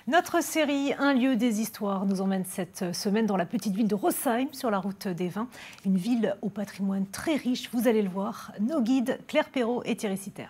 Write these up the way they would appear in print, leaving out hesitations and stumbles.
Notre série Un lieu des histoires nous emmène cette semaine dans la petite ville de Rosheim, sur la route des vins. Une ville au patrimoine très riche, vous allez le voir. Nos guides, Claire Perrault et Thierry Sitter.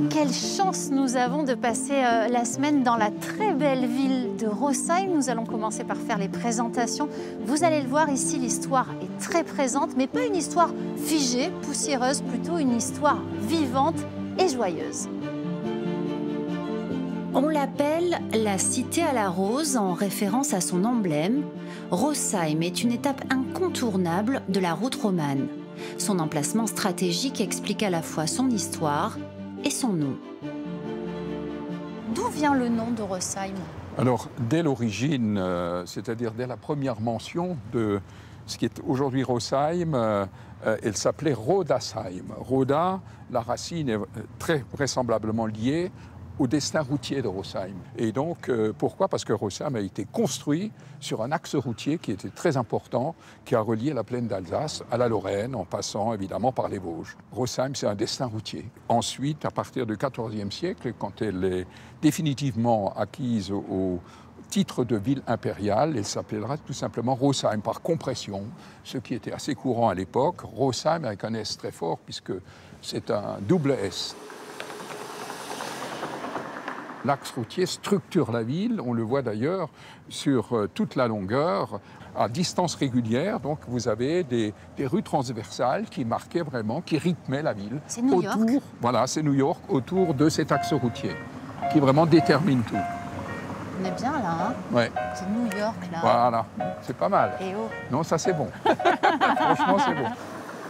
Quelle chance nous avons de passer la semaine dans la très belle ville de Rosheim. Nous allons commencer par faire les présentations. Vous allez le voir ici, l'histoire est très présente, mais pas une histoire figée, poussiéreuse, plutôt une histoire vivante et joyeuse. On l'appelle la Cité à la Rose en référence à son emblème. Rosheim est une étape incontournable de la route romane. Son emplacement stratégique explique à la fois son histoire et son nom. D'où vient le nom de Rosheim? Alors, dès l'origine, c'est-à-dire dès la première mention de ce qui est aujourd'hui Rosheim, elle s'appelait Rodasheim. Roda, la racine est très vraisemblablement liée au destin routier de Rosheim. Et donc, pourquoi? Parce que Rosheim a été construit sur un axe routier qui était très important, qui a relié la plaine d'Alsace à la Lorraine, en passant évidemment par les Vosges. Rosheim, c'est un destin routier. Ensuite, à partir du XIVe siècle, quand elle est définitivement acquise au titre de ville impériale, elle s'appellera tout simplement Rosheim, par compression, ce qui était assez courant à l'époque. Rosheim avec un S très fort, puisque c'est un double S. L'axe routier structure la ville, on le voit d'ailleurs sur toute la longueur, à distance régulière. Donc vous avez des rues transversales qui marquaient vraiment, qui rythmaient la ville. C'est New York. Voilà, c'est New York, autour de cet axe routier, qui vraiment détermine tout. On est bien là, hein? Ouais. C'est New York là. Voilà, c'est pas mal. Et oh. Non, ça c'est bon. Franchement, c'est bon.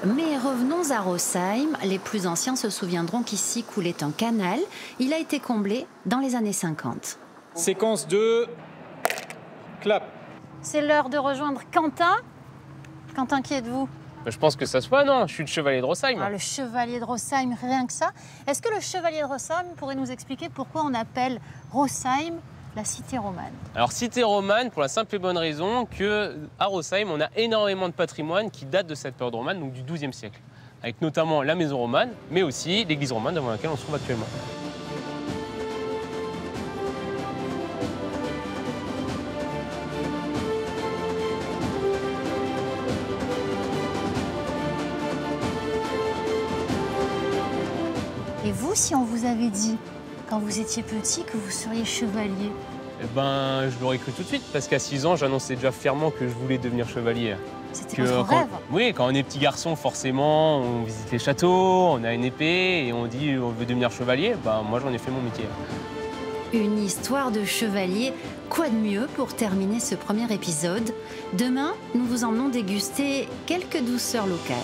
Mais revenons à Rosheim. Les plus anciens se souviendront qu'ici coulait un canal. Il a été comblé dans les années 50. Séquence 2, clap. C'est l'heure de rejoindre Quentin. Quentin, qui êtes-vous? Je pense que ça se voit, non? Je suis le chevalier de Rosheim. Le chevalier de Rosheim, rien que ça. Est-ce que le chevalier de Rosheim pourrait nous expliquer pourquoi on appelle Rosheim la cité romane? Alors, cité romane, pour la simple et bonne raison qu'à Rosheim, on a énormément de patrimoine qui date de cette période romane, donc du XIIe siècle. Avec notamment la maison romane, mais aussi l'église romane devant laquelle on se trouve actuellement. Et vous, si on vous avait dit, quand vous étiez petit, que vous seriez chevalier? Eh ben, je l'aurais cru tout de suite, parce qu'à 6 ans, j'annonçais déjà fièrement que je voulais devenir chevalier. C'était votre rêve? Oui, quand on est petit garçon, forcément, on visite les châteaux, on a une épée et on dit on veut devenir chevalier. Ben, moi, j'en ai fait mon métier. Une histoire de chevalier, quoi de mieux pour terminer ce premier épisode? Demain, nous vous emmenons déguster quelques douceurs locales.